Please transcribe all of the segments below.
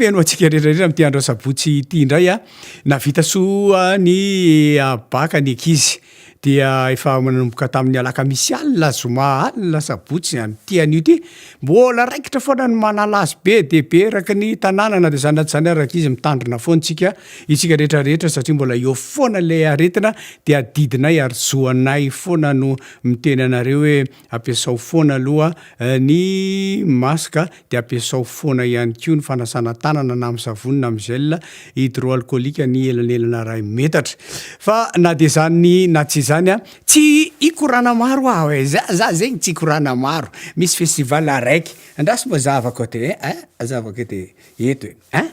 feno atsika rehetrarehetra amty andro sabotsy ity indray a navita soa ny baka ny ankizy dia efa manomboka tamin'ny alakamisy alina zoma alina sabotsy anytian'io ty mbola raikitra foana ny manala azy be de be raka ny tanànana de zany zany araka izy mitandrina foantsika itsika rehetrarehetra satria mbola eo foana le aretina de adidinay ary zoanay foana no miteny anareo hoe ampiasao foana aloha ny masaka de ampiasao foana ihany koa ny fanasana tanana na amin'ny savony na amin'ny gel hydroalcoolique ny elanelana ray metatra fa na de zany na tsy zany a tsy ikorana maro aho e za zegny tsy ikorana maro misy festival araiky andraso mba zavako te zavako te eto e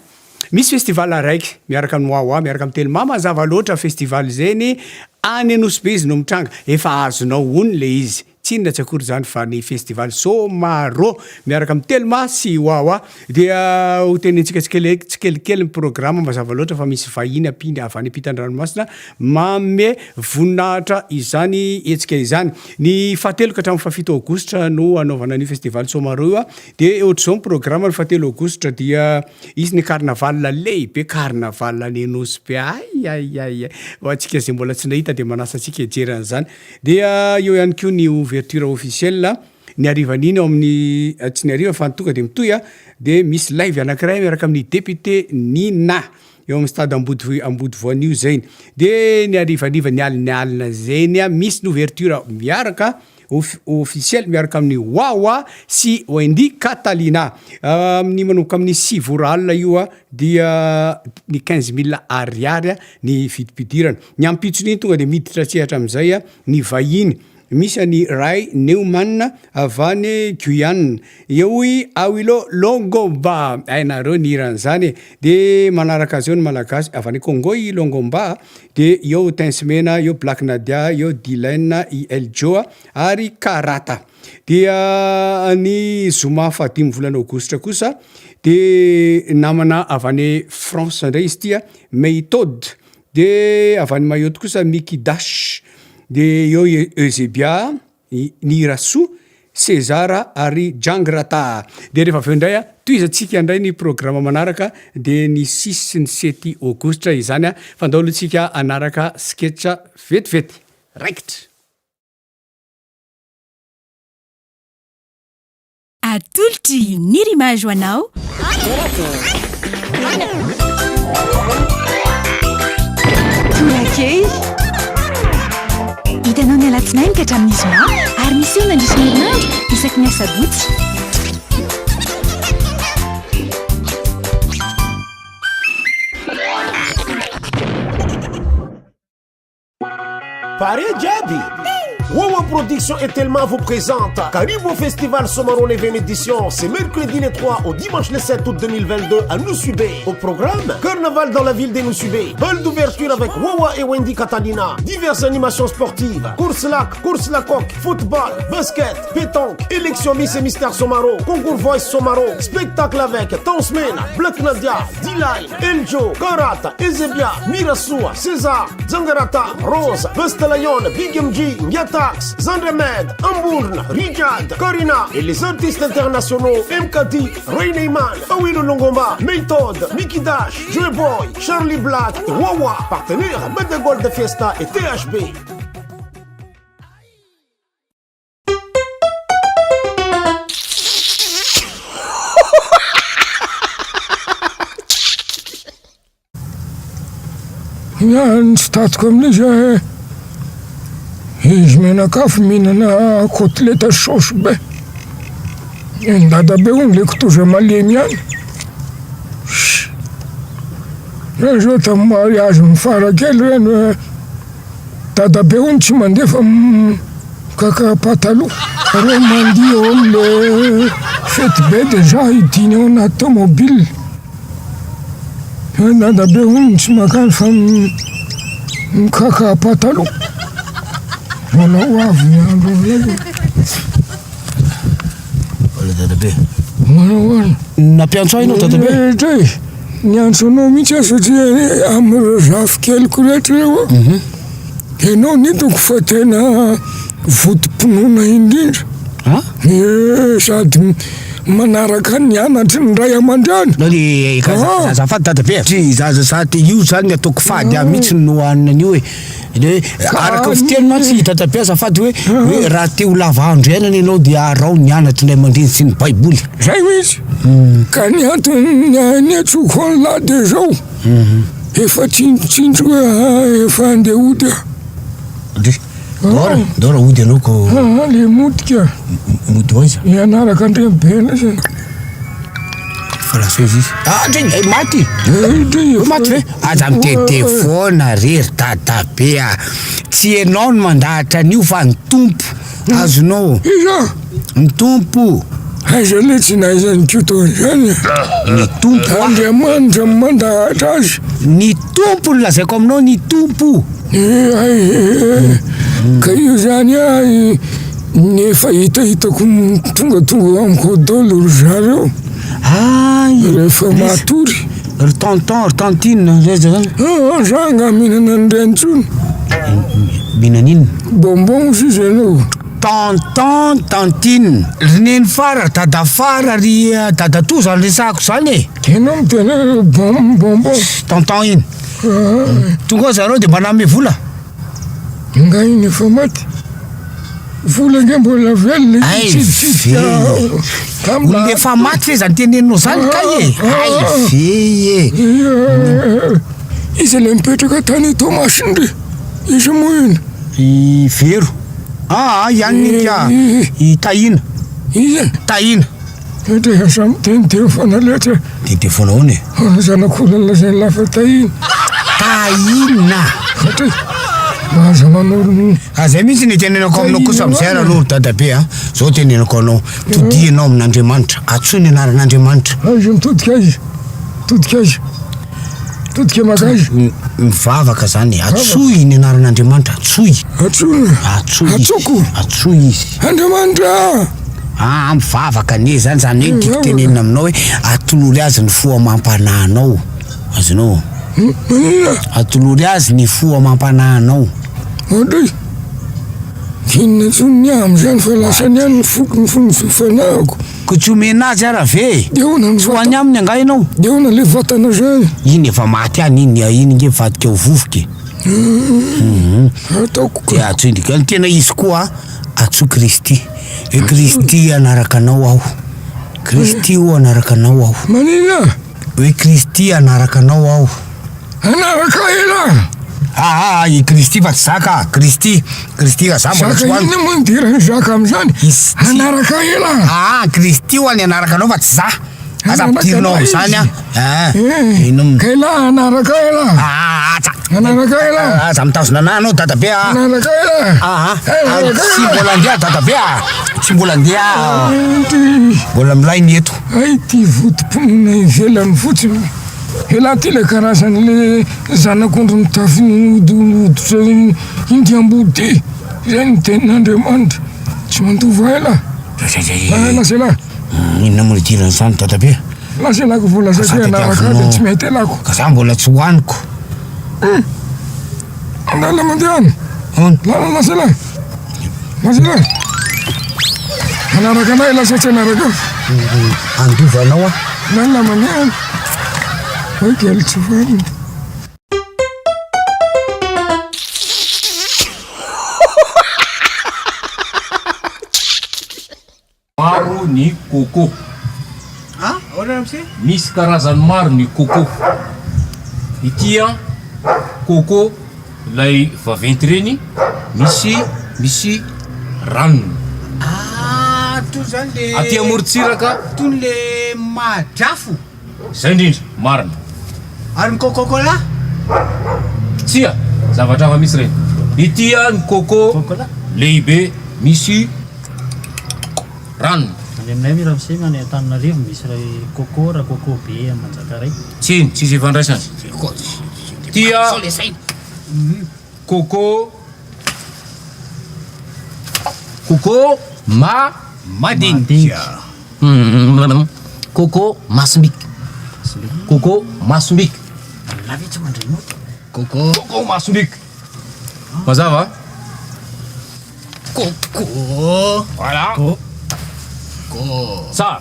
misy festival araiky miaraka amin'ny Wawa miaraka amin'ny Telma mazava loatra festival zeny any Anosy izy no mitranga efa azonao ony le izy tsy inona tsy akory zany fa ny festival Somaro miaraka amin'ny Telma sy Wawa dia ho tenentsika tsikelikely ny programme mazava loatra fa misy vahiny ampiny avy any ampitan-dranomasina mame voninahitra izany etsika izany ny fahatelo ka hatramin'ny fafito aogositra no anaovana ny festival Somaro io de ohatr'izao ny programme ny fahatelo aogositra dia izy ny carnaval lehibe carnaval ny Anosy be ay ho atsika zay mbola tsy nahita de manasa atsika ejeran'izany dia eo ihany koa ny ouverture officielle ny arivan'iny ao amin'ny tsy ny ariva fa tonga de mitoy de misy live anankiray miaraka amin'ny député Nina eo amin'ny stade ambody voanio zegny de ny arivaniva ny alina zegny misy ny ouverture miaraka officiel miaraka amin'ny Wawa sy Wendy Catalina amin'ny manomboka amin'ny 6 ora alina io dia ny 15,000 ariary ny vidipidirana ny ampitsony tonga de miditra tsehatra amin'izay ny vahiny misy ny Ray Neumann avany Guyane eo Awilo Longomba ainareo ny iran'izany de manaraka azy eo ny malagasy avany Congo Longomba de eo Tinsmena eo Black Nadia eo Dylan Eljo ary Karata dia ny zoma fadimy volana aogositra kosa de namana avany France ndray izy tia Méthode de avany Mayotte kosa Miki Dash de eo Eusebia ny Rassou César ary Jangrata de rehefa aveo indray toizatsika indray ny programme manaraka de ny 6 sy ny 7 aogositra izany fandaolotsika anaraka sketch vetivety raikitra atolotry ny rimage ho anao Torakey hitanao ny alatsinainy ka hatramin'ny zoma ary misy eo nandrisy ny herinandro isaky ny asabotsy Pare Djabi Wawa Production et Telma vous présente Karibu Festival Somaro 9e édition. C'est mercredi le 3 au dimanche le 7 août 2022 à Nousubé. Au programme, carnaval dans la ville de Nousubé. Bal d'ouverture avec Wawa et Wendy Catalina. Diverses animations sportives. Course lac, course la coque, football, basket, pétanque, élection Miss et Mystère Somaro, concours Voice Somaro, spectacle avec Tansmena, Black Nadia, D-Line, Eljo, Karata, Ezebia, Mirasua, César, Zangarata, Rose, Bestalayon, Big MG, Nyata, Zandremed, Ambourne, Rijad, Corina et les artistes internationaux MKD, Ray Neyman, Awilo Longomba, Méthode, Mickey Dash, Joey Boy, Charlie Black et Wawa, partenaires Mede Gold Fiesta et THB. Yan statko amin'izay izy menakafo mihinana kotleta saosy be ndada be ony le kitoza malemy ihany raha zao tamin'ny mariage mifarakely reny dada be ony tsy mandefa kaka pataloha reo mandia eo am'le fety be de za hidiny ao anaty tomobile dada be ony tsy makany fa mikaka pataloha Manao avy ny andro avy Ola dadabe manao any nampiantso ainao dadabe dray niantso anao mihitsy aho satria amin'ny zafikelyko rehetra reo ianao nitoko fa tena votim-pinoana indrindra sady manaraka ny anatry ny ray aman-drany le azafady dadabe ty zazazaty io zany ataoko fady a mihitsy no anina an'io hoe araka fitenona tsy dadabe azafady hoe raha te ho lava andro iainana ianao dia arao ny anatry ny aman-dreny sy ny baiboly zay mihitsy ka ny antony ny atsoko an'lahy de zao efa tsinjotsindro efa andeha ody dora ody anao ko le motika mody oiza ianaraka andrembela zany fa lasa izy izy maty maty ve aza mitete foana rery dadabe a tsy ianao no mandahatra an'io fa ny tompo azonao iza ny tompo aiza le tsy naizany koto zany ny tompo andriamanitra mandahatra azy ny tompo no lazaiko aminao ny tompo ka io zany a ny efa hitahitako tongatonga amiko dolo ry zareo rehefa matory ry tonton ry tantine reza zany zanga mihinana ny rentsony mihinan'inona bonbon sy izy anao tonton tantine ry neny fara dada fara ry dada to zany resako zany e tenao mitena bonbon tonton iny tonga zareo de maname vola nga iny efa maty vola nge mbola velona olo efa maty fe zany tenenao zany ka e ve izy le mipetraka tany Tomasiny re izy moa iny i vero ihany nika i tahina izy tahina etra samy teniteo fana letra tete foana hoana e zanakolana zany lafa tahina satria mahaza manoro zay mihitsy ny tenenako aminao kosa amizay ranoro dadabe a zao tenenako anao todianao amin'Andriamanitra atsoy ny anaran'Andriamanitra aiza mitodika aiza todika maka aiza mivavaka zany atsoy ny anaran'Andriamanitra atsoy izy Andriamanitra mivavaka ne zany zany hoe tiako tenenina aminao hoe atolory azy ny foa mampanahanao azonao atolory azy ny foa mampanahanao odry kinona tsony am'zany fa lasany any ny fanahako ko tsy omena azy ara ve de ona soany aminy anga ianao de ona le vatana zany iny efa maty any iny nge vadika ho vovoky ataoko de atsoy ndrika tena izy koa atsoy Kristy hoe Kristy anaraka anao aho Kristy o anaraka anao aho manina hoe Kristy anaraka anao aho anaraka ela i Kristy fa tsy zaka Kristy ka za mbola tsy hoany ina mandirany zaka am'zany anaraka ela Kristy ho any anaraka anao fa tsy za aza ampidirinao am'zany ka ela anaraka ela anaraka ela aza mitazona anah anao dadabe anaraka ela tsy mbola andeha dadabe tsy mbola andeha mbola milainy eto ay ty votim-ponina ivelany fotsiny ela ty le karazany le zanak'ondro mitafiny oditra indiam-body zay ny tenin'Andriamanitra tsy mantovy ela lasa ela inona moa le dirany zany dadabe lasa elako vola satria anaraka de tsy mety elako ka za mbola tsy hoaniko andala mandehany lala lasa ela anaraka anay lasa tsy anaraka andovanao lala mandehany hoe kely tsy vaniny maro ny coco misy karazany maro ny coco ity coco lay vaventy reny misy ranony to zany le aty amorontsiraka tony le madrafo zay indrindra marina ary ny coca-cola tsia zavatra hafa misy reny ity ny coco lehibe misy ranony aminay mi raha misy many Antananarivo misy raha coco be Manjakaray tsiny tsisy ifandraisany tia coco madinika coco masimbiky coco masimbiky lavitsy mandray moto coco masimbiky mazava coco voilà sa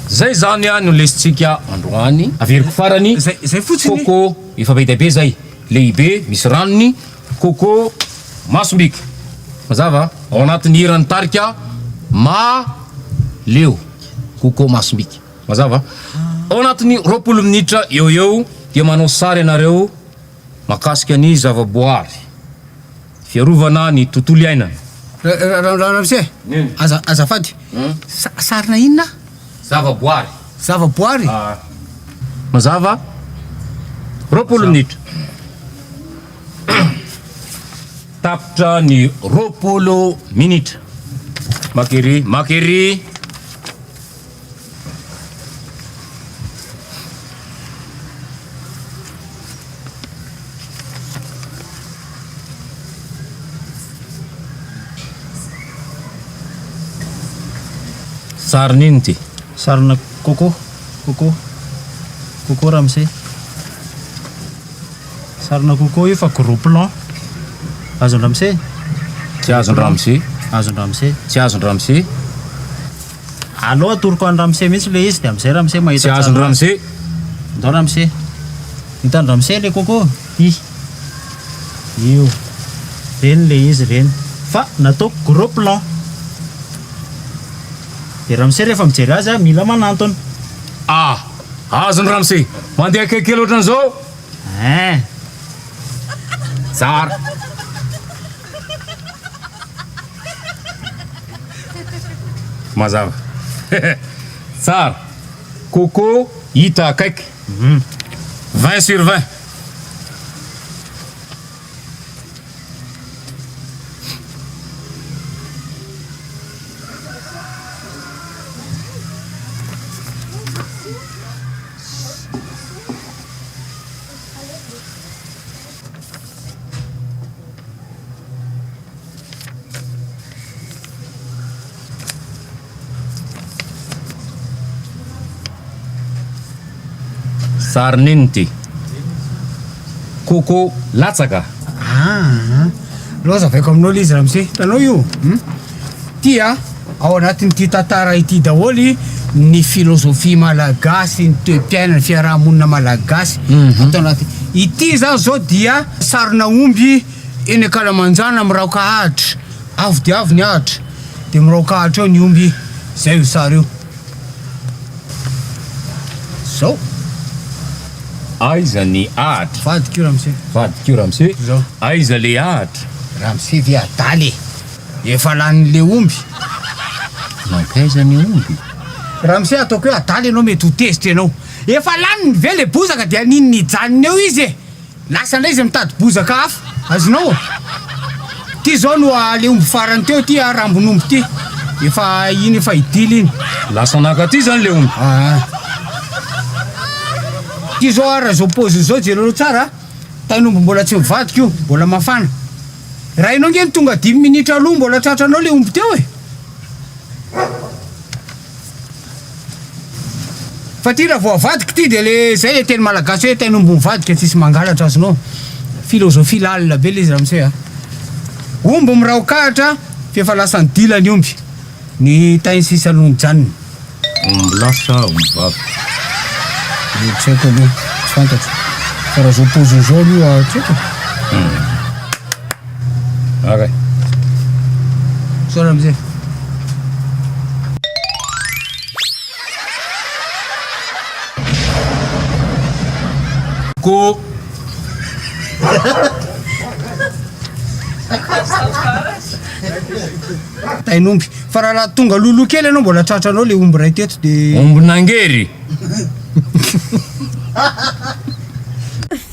zay zany a no lesitsika androany averiko farany zay fotsiny coco efa mahita be zay lehibe misy ranony coco masombiky mazava ao anatin'ny hirany tarika leo coco masombiky mazava ao anatin'ny 20 minitra eo dia manao sary ianareo makasika ny zavaboary fiarovana ny tontolo iainana ramse azafady sarina inona zavaboary mazava 20 minitra tapitra ny 20 minitra makery sariny ty sarina coco ramse sarina coco io fa gros plan azony ramse tsy azony ramse azony ramse tsy azony ramse allo atoroko any ramse mihitsy le izy de amizay ramse mahita tsy azony ramse ndao ramse hitany ramse le coco io reny le izy reny fa nataoko gros plan de ramse rehefa mijery azy mila manantona azony ramse mandeha kelikely ohatran'izao tsara mazava tsara coco hita akaiky 20/20 sarninty coco latsaka loza vaiko aminao le izy ramse tanao io tia ao anatin'ity tantara ity daholy ny filozofia malagasy ny toe-piainana fiarahamonina malagasy atao anaty ity zany zao dia sarina omby eny Kalamanjana miraoka ahatra avo de avo ny ahatra de miraoka ahatra eo ny omby zay io sary io zao aiza ny ahatra vadikio ramse vadikio ramse zao aiza le ahatra ramse viadaly efa lan'le omby mankaiza ny omby ramse ataoko hoe adaly anao mety ho tezitra ianao efa laniny ve le bozaka dia ninny janony eo izy lasa ndray izy mitady bozaka hafa azonao ty zao no le omby farany teo ty rambon'omby ty efa iny efa idily iny lasa naka ty zany le omby ty zao raha zao pôzy zao jerenao tsara tanomby mbola tsy mivadika io mbola mafana raha inao ngeny tonga 10 minitra aloha mbola tratranao le omby teo fa ty raha voavadika ty de le zay le teny malagasy hoe tainomby mivadika tsisy mangalatra azonao filozofia lalina be le izy ramse omby miraokahatra fefa lasany dilany omby ny tainy sisanony janony omby lasa omby vavy tsy haiko aloha tsy fantatro fa raha zao pôzy zao aloha tsy haiko akay sao ramse ko tainomby fa raha tonga lolo kely anao mbola tratranao le omby ray teto de omby nangery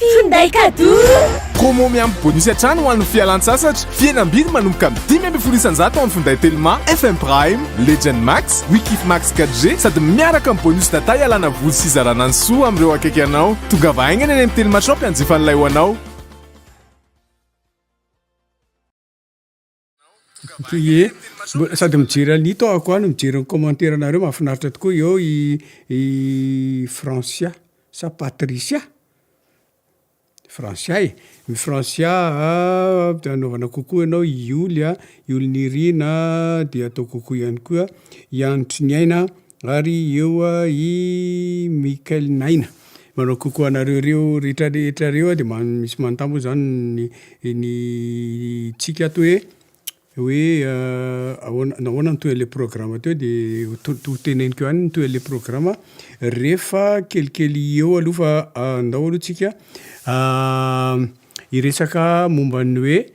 finday kado promo miampy bonus hatrany ho an'ny fialan-tsasatra fienam-bidy manomboka amin'ny 5,700 amin'ny finday telma FM Prime, Legend Max, Wikif Max 4G sady miaraka amin'ny bonus data ialana voly sy zarana ny soa amin'ireo akaiky anao. Tonga vahaingana any amin'ny telma shop anjifan'ilay ho anao. Ie sady mijery anito aho koa no mijery ny commentaire anareo mahafinaritra tokoa eo i Francia sa Patricia Francia i Francia anaovana kokoa ianao Ioly Nirina dia atao kokoa ihany koa Ianotry ny aina ary eo I Mikael Naina manao kokoa anareo reo rehetrarehetra reo dia misy manontany moa zany ny tsika ato hoe ahoana nitoy le programme teo dia teneniko ihany nitoy le programme rehefa kelikely eo aloha fa andao aloha tsika iresaka momba ny hoe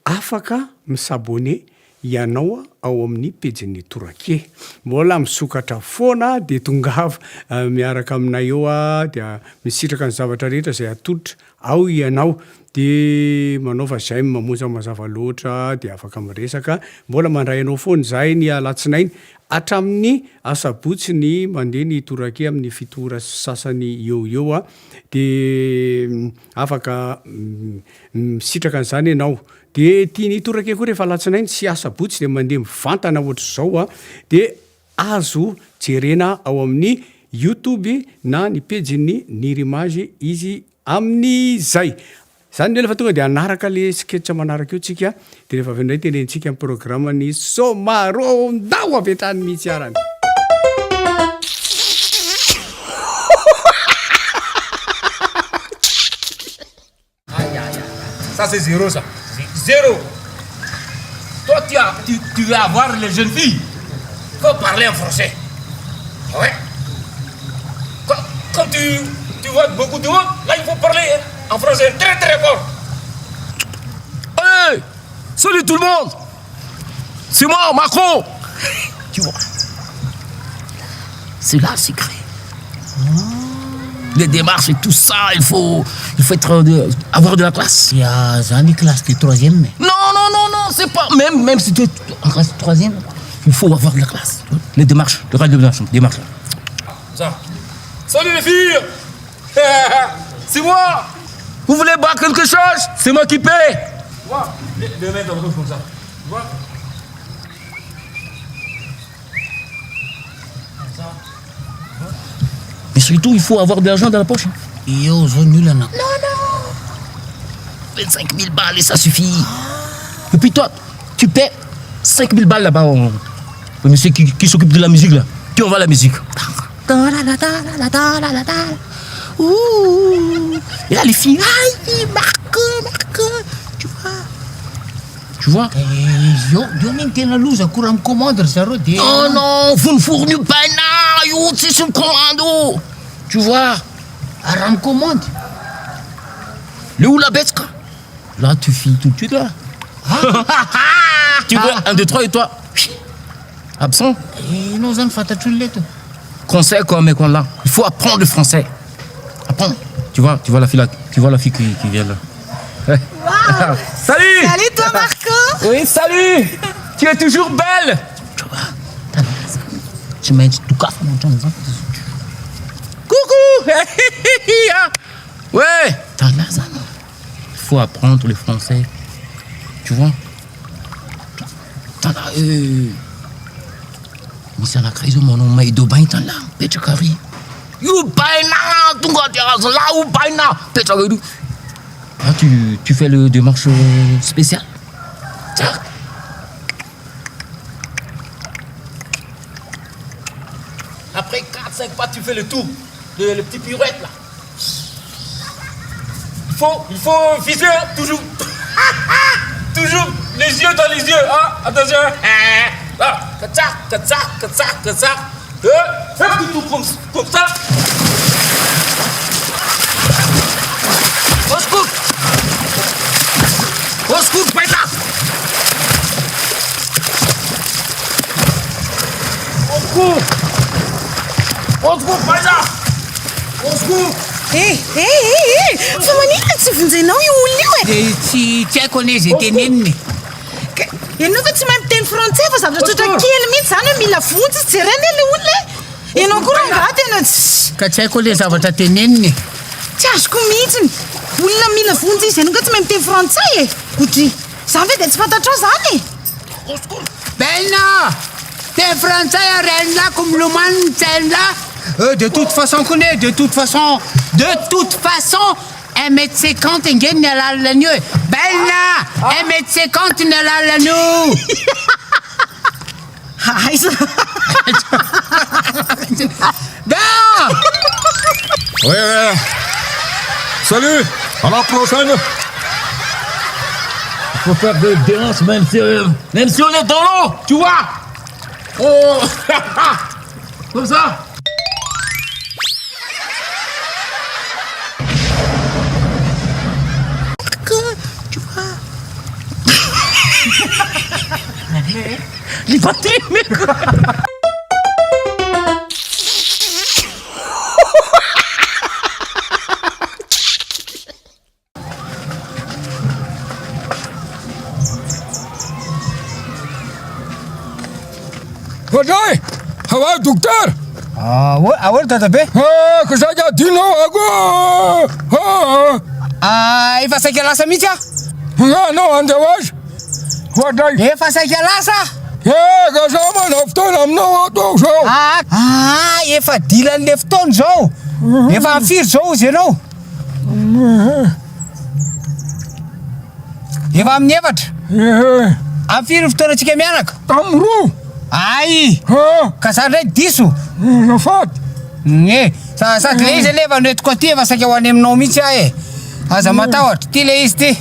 afaka misabone ianao ao amin'ny pejin'ny Torake. Mbola misokatra foana dia tongava miaraka aminay eo dia misitraka ny zavatra rehetra izay atolotra ao ianao dia manaova zay mamonja mazava loatra dia afaka miresaka. Mbola mandray anao foana zay ny alatsinainy hatramin'ny asabotsy ny mandeha ny Torake amin'ny fitora sasany eo dia afaka misitraka n'izany ianao. Dia tiany Torake koa rehefa alatsinainy sy asabotsy dia mandeha mivantana ohatr'izao dia azo jerena ao amin'ny YouTube na ny pejin'ny Nirimage izy amin'izay. Zany rehefa tonga dia anaraka le sketch manaraka eo tsika dia rehefa avy indray tenentsika amin'ny programme ny Somarondao avetrany mihitsy arany. Ça c'est zéro ça. Zéro. Toi tu veux avoir les jeunes filles. Faut parler en français. Ouais. Quand tu vois beaucoup de monde, là il faut parler en français très très fort. Hey, salut tout le monde. C'est moi Macron. Tu vois. C'est là le secret. Les démarches et tout ça, il faut avoir de la classe. Il y a une classe de 3e. Non, c'est pas. Même si tu es en classe de 3e, il faut avoir de la classe. Les démarches, le règle de démarche. Ça. Salut les filles. C'est moi. Vous voulez boire quelque chose? C'est moi qui paie. Tu vois, les mecs dans le comme ça. Tu vois? Mais surtout, il faut avoir de l'argent dans la poche. Yo, zone là. Non. 25 000 balles et ça suffit. Et puis toi, tu paies 5 000 balles là-bas. Le monsieur qui s'occupe de la musique là. Qui envoie la musique. Ouh. Et là, les filles. Aïe, Marco. Tu vois? Yo, la luz, à courant commande, ça redé. Non, vous ne fournissez pas un yo, c'est sur commando. Tu vois? Aram commande. Le où la bête, là, tu files tout de suite là. Tu vois, 1, 2, 3 et toi. Absent. Et nous en faisons tout le temps. Conseil comme qu'on là. Il faut apprendre le français. Apprendre. Tu vois la fille qui vient là. Wow. Salut! Salut toi Marco! Oui, salut! Tu es toujours belle! Tu vois? Tu m'as dit tout cas, mon Dieu. Coucou! Ouais! Il faut apprendre le français. Tu vois? Mais c'est la crise, mon nom, mais de bain, t'en là, Petra Kari. You baina, tu vas dire là ou baina, Petra Kari. Ah, tu fais le démarche spécial. Après 4-5 pas, tu fais le tour, le petit pirouette là. Il faut viser toujours. Toujours les yeux dans les yeux, hein. Attention. Là, katsak. Fais un petit tour comme ça. Au secours, Païta. Au secours, Païta. Au secours. Hey! Famanina tsy vonjenao io olona io Tsy haiko ane zay teneniny. Ianao fa tsy mahay miteny frantsay fa zavatra tsotra kely mihitsy zany hoe mila vonjy tsy jerena le olona. Ianao koa raha tena Ka tsy haiko le zavatra teneniny. Tsy azoko mihitsy. Olona mila vonjy izy ianao ka tsy mahay miteny frantsay e. Gotry. Za ve dia tsy fantatrao zany. Belna! T'es français à Rennes comme le man là. De toute façon, connais, de toute façon, un mètre 50 et gagne la l'agneau. Bella, 1m50 ne la l'agneau. Ouais. Salut. À la prochaine. Il faut faire des danses même si on est dans l'eau, tu vois. Oh. Comme ça. Les batteries, mec. Vajay, hawa doktor. Ahoana tatabe? Ka zaky adinao ako. Efa saika lasa mihitsy a? Anao andeha hoazy. Vajay. Efa saika lasa? Ka zaho manao fotoana aminao atao zao. Efa dilan'le fotoana zao. Efa amfiry zao izy ianao. Efa amin'ny efatra. Amfiry fotoana antsika mianaka? Amin'ny roa. Ay! Ka za ndray diso. Afaty. Sady le izy alefa noetiko aty efa saika ho any aminao mihitsy aho e. Aza matahotra, ty le izy ty.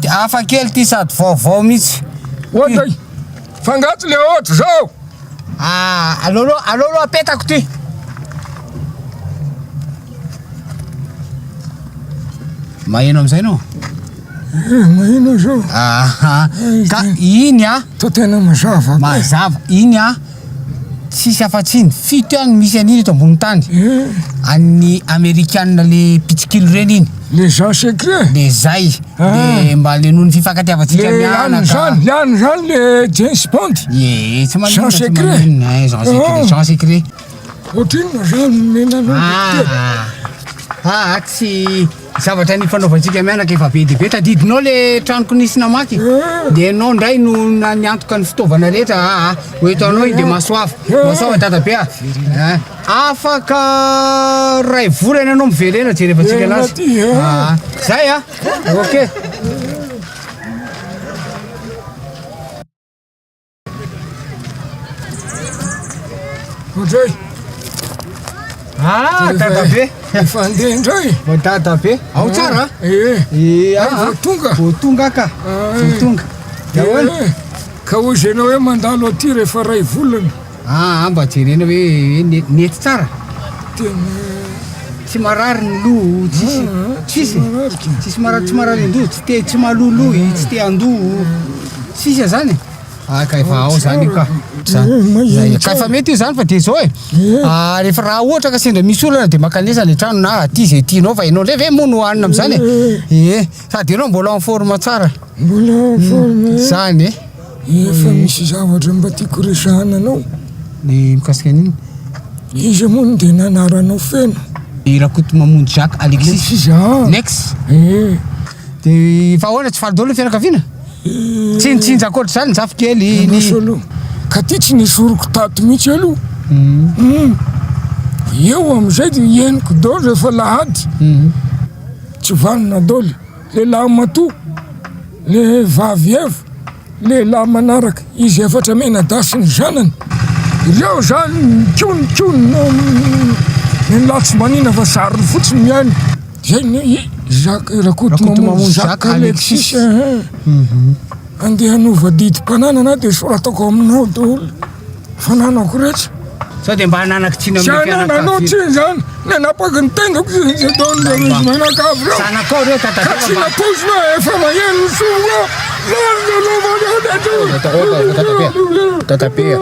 Hafa kely ty sady vaovao mihitsy. Vajay. Fangatsy le ohatra zao. Alolo apetako ty. Maheno amizay no? Maheno zao. Ka iny a? Tô tena mazava. Mazava. Iny a? Tsisy afatsiny. Fito any misy an'iny eto ambony tany. An'ny Amerikanina le pitsikilo reny iny. Le Jean Secret. Le zay. Le mba lenony fifankatiavatsika mianaka. Liany zany le James Bond. Tsy manino. Jean Secret. Jean Secret. Ohatrino zany menanao. Tsy zavatra ny fanaovantsika mianaka efa be dia be tadidinao le tranoko nisy namaky dia anao ndray no niantoka ny fitaovana rehetra ho eto anao dia masoava tatabe afaka ray volana anao mivelena jerevantsika anazy zay ok Vajay. Tatabe. Efa andeha indray. Tatabe. Ao tsara? Vo tonga ka. Tonga. Ka hozy ianao hoe mandalo aty rehefa ray volana. Mba jerena hoe nety tsara. Tsy marary ny lo, tsisy marary ando, tsy malolo, tsy te ando, tsisy zany. Ka efa ao zany io ka. Ka efa mety io zany fa dia zao e. Rehefa raha ohatra ka sendra misy olana dia makanesa ny trano na aty izay tianao fa ianao ndray ve moa no hanina am'izany e. Sady ianao mbola en forme tsara. Mbola en forme. Zany e. Efa misy zavatra mba tiako resahana anao. Ny mikasika an'iny? Izy moa dia nanaranao feno. Rakoto Mamonjy Jacques Alexis. Lex. Dia fa ahoana tsy faly daholo ny fianakaviana? Tsinitsinja akoatra zany nizafy kely aloha. Ka ty tsy nisoroko tato mihitsy aloha. Eo amizay dia henoko daholo rehefa lahady. Tsy vanona daholo. Lehilahy matoa, le vavy eva, lehilahy manaraka, izy efatra menadasy ny zanany. Ireo zany kionokionona ny latsy manina fa sariny fotsiny miany. Zay Rakoto Mamonjy Jacques Alexis. Andeha hanova didim-pananana dia soratako aminao daholo. Fananako rehetra. Sao dia mba hananakitsiana amin'ny fianakaviana. Ananao tsiny zany. Nanapaky ny tendako izay daonina misy manakavy reo. Sanakao reo tatabe. Ka tsy napozina efa maheno ny soa. Tatabe.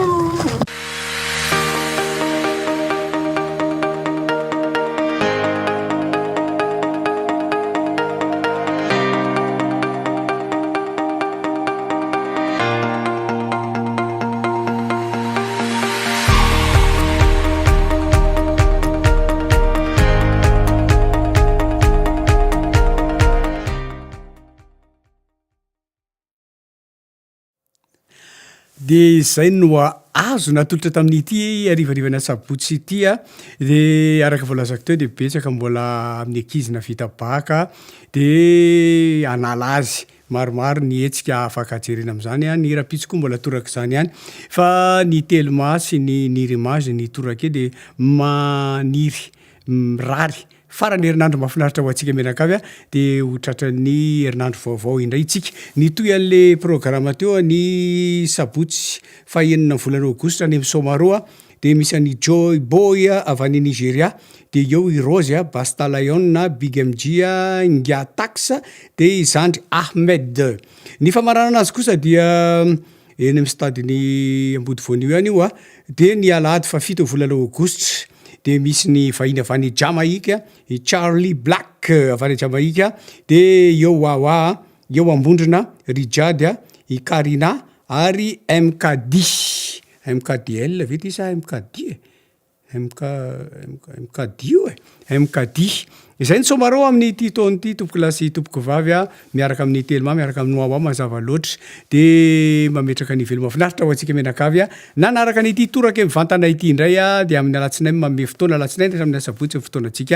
dia zay no azo natolotra tamin'ity arivarivana sabotsy ity dia araka voalazako teo dia betsaka mbola amin'ny ankizy navita baka dia anala azy maromaro ny etsika afaka jerena am'izany a ny rapitso koa mbola toraka zany ihany fa ny telma sy ny rimage ny torake de maniry rary farany herinandro mahafinaritra ho antsika menakavy a de ho tratran'ny herinandro vaovao indray itsika ny toy an'le programme teo ny sabotsy fahenina volana aogositra ny misomaroa de misy any Joy Boy avy any Nigeria de eo i Rose Basta Lion Big MG Ngiatax de Zandry Ahmed ny famarana azy kosa dia eny amin'ny stadiny Ambodivoanio ihany io de ny alahady fa 7 volana aogositra de misy ny vahiny avy any Jamaïque i Charlie Black avy any Jamaïque de eo Wawa eo Ambondrona Rijad i Karina ary MKDL vety isa MKD MKD io MKD izay ny somaro amin'ny ty taony ty tompoko lasy tompoko vavy miaraka amin'ny telma miaraka amin'ny Wawa mazava loatra de mametraka ny velo mafinaritra ho antsika menakavy nanaraka ny ty toraka mivantana ity indray de amin'ny alatsinainy manome fotoana alatsinainy amin'ny asabotsy ny fotoanantsika